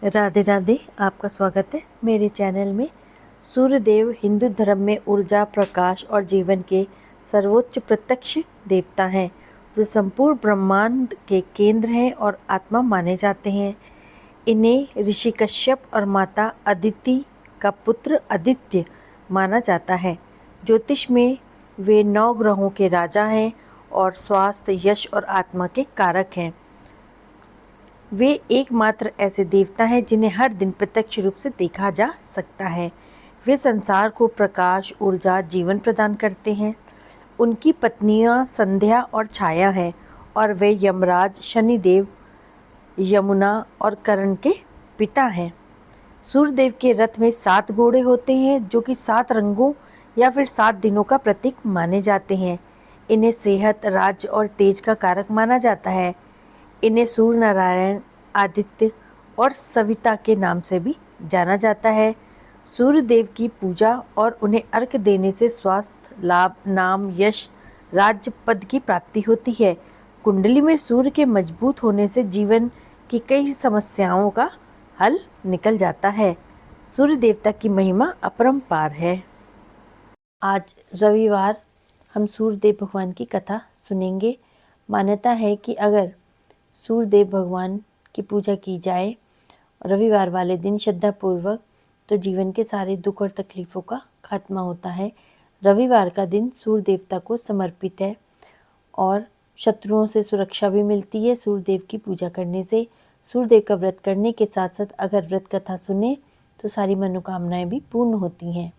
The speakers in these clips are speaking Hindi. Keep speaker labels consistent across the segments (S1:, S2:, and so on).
S1: राधे राधे। आपका स्वागत है मेरे चैनल में। सूर्यदेव हिंदू धर्म में ऊर्जा, प्रकाश और जीवन के सर्वोच्च प्रत्यक्ष देवता हैं, जो संपूर्ण ब्रह्मांड के केंद्र हैं और आत्मा माने जाते हैं। इन्हें ऋषि कश्यप और माता अदिति का पुत्र आदित्य माना जाता है। ज्योतिष में वे 9 ग्रहों के राजा हैं और स्वास्थ्य, यश और आत्मा के कारक हैं। वे एकमात्र ऐसे देवता हैं जिन्हें हर दिन प्रत्यक्ष रूप से देखा जा सकता है। वे संसार को प्रकाश, ऊर्जा, जीवन प्रदान करते हैं। उनकी पत्नियां संध्या और छाया हैं और वे यमराज, शनिदेव, यमुना और करण के पिता हैं। सूर्यदेव के रथ में 7 घोड़े होते हैं, जो कि 7 रंगों या फिर 7 दिनों का प्रतीक माने जाते हैं। इन्हें सेहत, राज्य और तेज का कारक माना जाता है। इन्हें सूर्य नारायण, आदित्य और सविता के नाम से भी जाना जाता है। सूर्य देव की पूजा और उन्हें अर्घ्य देने से स्वास्थ्य, लाभ, नाम, यश, राज्य, पद की प्राप्ति होती है। कुंडली में सूर्य के मजबूत होने से जीवन की कई समस्याओं का हल निकल जाता है। सूर्य देवता की महिमा अपरंपार है। आज रविवार हम सूर्यदेव भगवान की कथा सुनेंगे। मान्यता है कि अगर सूर्यदेव भगवान की पूजा की जाए रविवार वाले दिन श्रद्धापूर्वक, तो जीवन के सारे दुख और तकलीफ़ों का खात्मा होता है। रविवार का दिन सूर्य देवता को समर्पित है और शत्रुओं से सुरक्षा भी मिलती है सूर्यदेव की पूजा करने से। सूर्यदेव का व्रत करने के साथ साथ अगर व्रत कथा सुने तो सारी मनोकामनाएं भी पूर्ण होती हैं।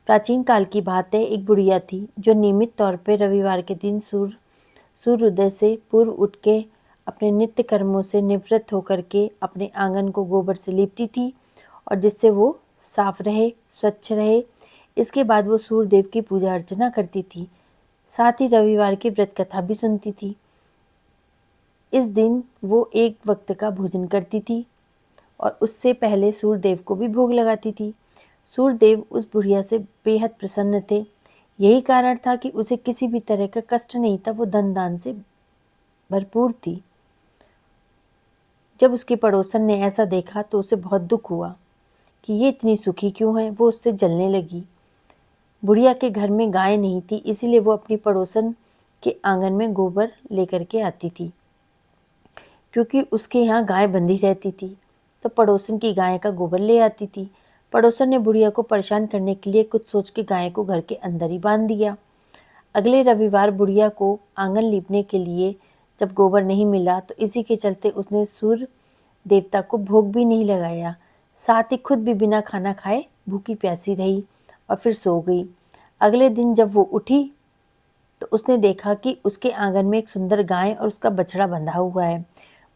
S1: प्राचीन काल की बात है, एक बुढ़िया थी जो नियमित तौर पर रविवार के दिन सूर्योदय से पूर्व उठ के अपने नित्य कर्मों से निवृत्त होकर के अपने आंगन को गोबर से लीपती थी और जिससे वो साफ रहे, स्वच्छ रहे। इसके बाद वो सूर्यदेव की पूजा अर्चना करती थी, साथ ही रविवार की व्रत कथा भी सुनती थी। इस दिन वो एक वक्त का भोजन करती थी और उससे पहले सूर्यदेव को भी भोग लगाती थी। सूर्यदेव उस बुढ़िया से बेहद प्रसन्न थे। यही कारण था कि उसे किसी भी तरह का कष्ट नहीं था, वो धन दान से भरपूर थी। जब उसके पड़ोसन ने ऐसा देखा तो उसे बहुत दुख हुआ कि ये इतनी सुखी क्यों है। वो उससे जलने लगी। बुढ़िया के घर में गाय नहीं थी, इसीलिए वो अपनी पड़ोसन के आंगन में गोबर लेकर के आती थी। क्योंकि उसके यहाँ गाय बंधी रहती थी तो पड़ोसन की गाय का गोबर ले आती थी। पड़ोसन ने बुढ़िया को परेशान करने के लिए कुछ सोच के गाय को घर के अंदर ही बांध दिया। अगले रविवार बुढ़िया को आंगन लीपने के लिए जब गोबर नहीं मिला तो इसी के चलते उसने सूर्य देवता को भोग भी नहीं लगाया, साथ ही खुद भी बिना खाना खाए भूखी प्यासी रही और फिर सो गई। अगले दिन जब वो उठी तो उसने देखा कि उसके आंगन में एक सुंदर गाय और उसका बछड़ा बंधा हुआ है।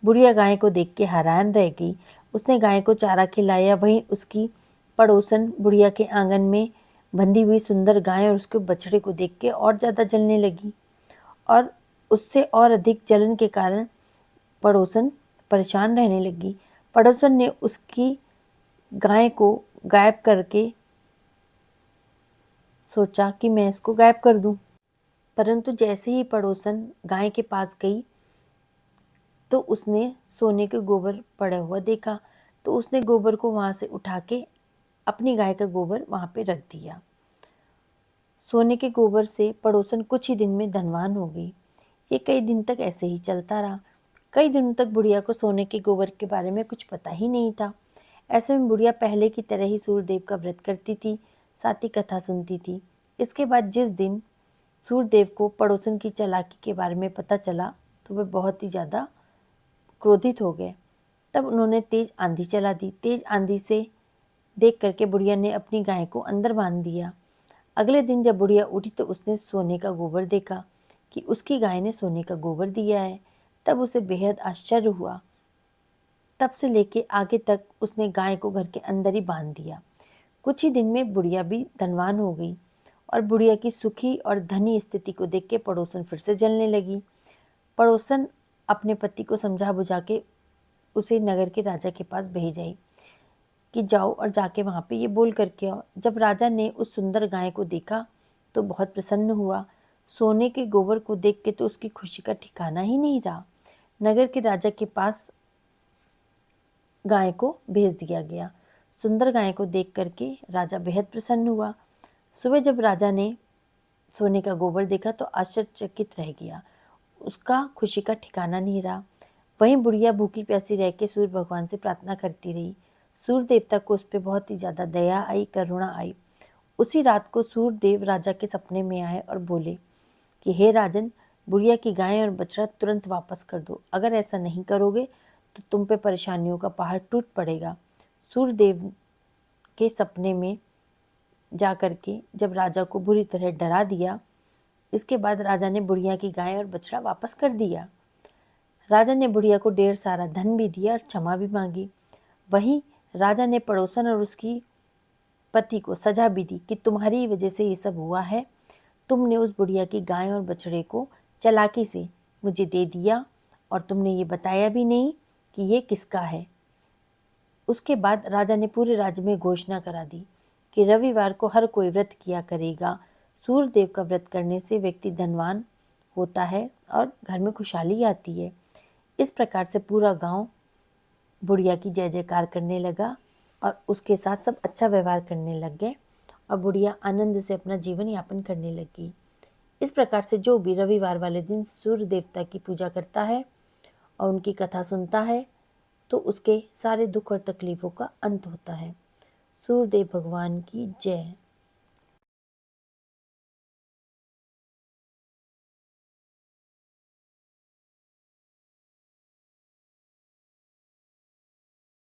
S1: बुढ़िया गाय को देख के हैरान रह गई। उसने गाय को चारा खिलाया। वहीं उसकी पड़ोसन बुढ़िया के आंगन में बंधी हुई सुंदर गाय और उसके बछड़े को देख के और ज़्यादा जलने लगी और उससे और अधिक जलन के कारण पड़ोसन परेशान रहने लगी। पड़ोसन ने उसकी गाय को गायब करके सोचा कि मैं इसको गायब कर दूं, परंतु जैसे ही पड़ोसन गाय के पास गई तो उसने सोने के गोबर पड़ा हुआ देखा, तो उसने गोबर को वहाँ से उठा के अपनी गाय का गोबर वहाँ पे रख दिया। सोने के गोबर से पड़ोसन कुछ ही दिन में धनवान हो गई। ये कई दिन तक ऐसे ही चलता रहा। कई दिनों तक बुढ़िया को सोने के गोबर के बारे में कुछ पता ही नहीं था। ऐसे में बुढ़िया पहले की तरह ही सूर्यदेव का व्रत करती थी, साथ ही कथा सुनती थी। इसके बाद जिस दिन सूर्यदेव को पड़ोसन की चालाकी के बारे में पता चला तो वे बहुत ही ज़्यादा क्रोधित हो गए। तब उन्होंने तेज आंधी चला दी। तेज आंधी से देख करके बुढ़िया ने अपनी गाय को अंदर बांध दिया। अगले दिन जब बुढ़िया उठी तो उसने सोने का गोबर देखा कि उसकी गाय ने सोने का गोबर दिया है। तब उसे बेहद आश्चर्य हुआ। तब से लेके आगे तक उसने गाय को घर के अंदर ही बांध दिया। कुछ ही दिन में बुढ़िया भी धनवान हो गई और बुढ़िया की सुखी और धनी स्थिति को देख के पड़ोसन फिर से जलने लगी। पड़ोसन अपने पति को समझा बुझा के उसे नगर के राजा के पास भेज आई कि जाओ और जाके वहाँ पे ये बोल करके आओ। जब राजा ने उस सुंदर गाय को देखा तो बहुत प्रसन्न हुआ। सोने के गोबर को देख के तो उसकी खुशी का ठिकाना ही नहीं रहा। नगर के राजा के पास गाय को भेज दिया गया। सुंदर गाय को देख करके राजा बेहद प्रसन्न हुआ। सुबह जब राजा ने सोने का गोबर देखा तो आश्चर्यचकित रह गया। उसका खुशी का ठिकाना नहीं रहा। वहीं बुढ़िया भूखी प्यासी रह के सूर्य भगवान से प्रार्थना करती रही। सूर्य देवता को उस पर बहुत ही ज़्यादा दया आई, करुणा आई। उसी रात को सूर्य देव राजा के सपने में आए और बोले कि हे राजन, बुढ़िया की गाय और बछड़ा तुरंत वापस कर दो। अगर ऐसा नहीं करोगे तो तुम पे परेशानियों का पहाड़ टूट पड़ेगा। सूर्य देव के सपने में जा करके जब राजा को बुरी तरह डरा दिया, इसके बाद राजा ने बुढ़िया की गाय और बछड़ा वापस कर दिया। राजा ने बुढ़िया को ढेर सारा धन भी दिया और क्षमा भी मांगी। वहीं राजा ने पड़ोसन और उसकी पति को सजा भी दी कि तुम्हारी वजह से ये सब हुआ है। तुमने उस बुढ़िया की गाय और बछड़े को चालाकी से मुझे दे दिया और तुमने ये बताया भी नहीं कि ये किसका है। उसके बाद राजा ने पूरे राज्य में घोषणा करा दी कि रविवार को हर कोई व्रत किया करेगा। सूर्य देव का व्रत करने से व्यक्ति धनवान होता है और घर में खुशहाली आती है। इस प्रकार से पूरा गांव बुढ़िया की जय जयकार करने लगा और उसके साथ सब अच्छा व्यवहार करने लग गए और बुढ़िया आनंद से अपना जीवन यापन करने लगी। इस प्रकार से जो भी रविवार वाले दिन सूर्य देवता की पूजा करता है और उनकी कथा सुनता है तो उसके सारे दुख और तकलीफ़ों का अंत होता है। सूर्यदेव भगवान की जय।